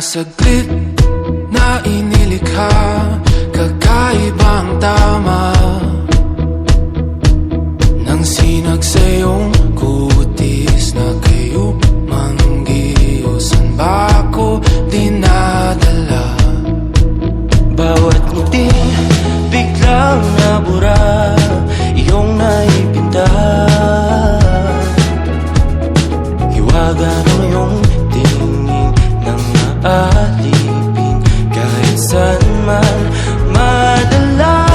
saglit na inilikha, kakaibang tama nang sinag sa iyong kutis na kayo manggiusan ba ako dinadala? Bawat ngiti biglang nabura, iyong naipinta. Hiwaga mo yung tingin ng maalipin, kahit saan man madala.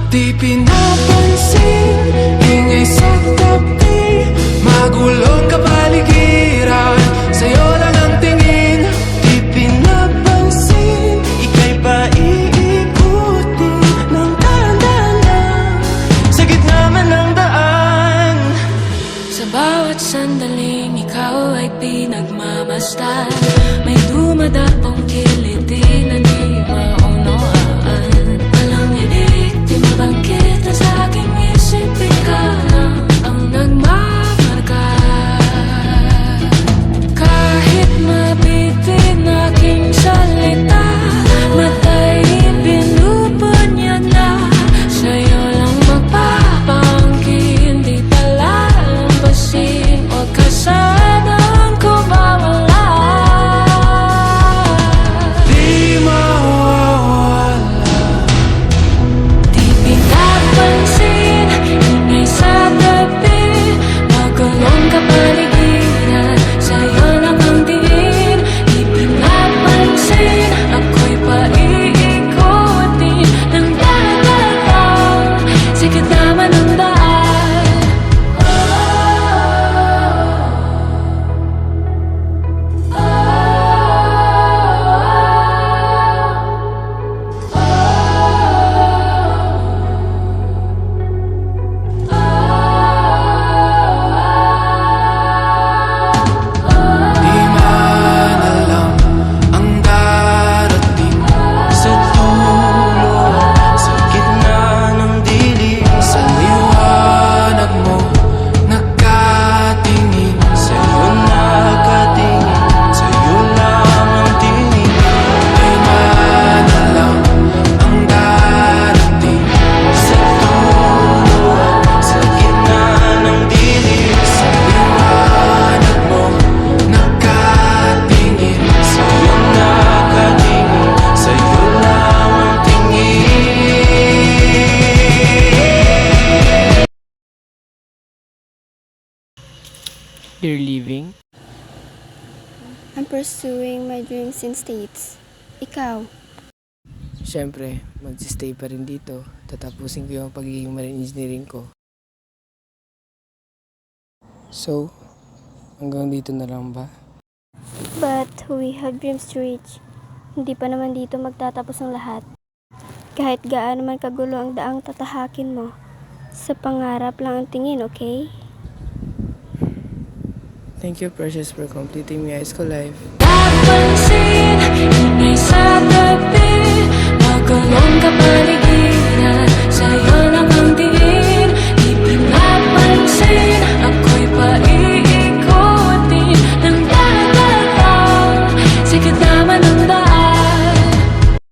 Di pinapansin, ingay sa tabi, magulong kapaligiran, sa'yo lang ang tingin. Di pinapansin, ika'y paiikutin ng dahan-dahan sa gitna man ng daan. Sa bawat sandaling ikaw ay pinagmamasdan, may dumadapong kiliti na di maunawaan. Walang ibig, di mabangkit na sa aking isip, ikaw lang ang nagmamarka. Kahit mabitin aking salita, matay pinupunyag na, sa'yo lang magpapangkin, di palalampasin o kasanang ko mawala. Di mawawala. Di pinapansin, ingay sa tabi, magulong kapaligiran, sa'yo lang ang tingin. Di pinapansin, ako'y paiikutin ng dahan-dahan sa gitna man ng daan. Di man alam ang darating Sa dulo, sa gitna ng dilim, sa liwanag mo, nakatingin. sa'yo nakatingin, sa'yo lang ang tingin. Di man alam ang darating Sa dulo, sa gitna ng dilim, sa liwanag mo, nakatingin. sa'yo nakatingin, sa'yo lang ang tingin. You're leaving? I'm pursuing my dreams in States. Ikaw? Siyempre, magsistay pa rin dito. Tatapusin ko yung pagiging marine engineering ko. So, hanggang dito na lang ba? But we have dreams to reach. Hindi pa naman dito magtatapos ang lahat. Kahit gaano man kagulo ang daang tatahakin mo, sa pangarap lang ang tingin, okay? Thank you, Precious, for completing my high school life. Napansin, ingay sa tabi, magulong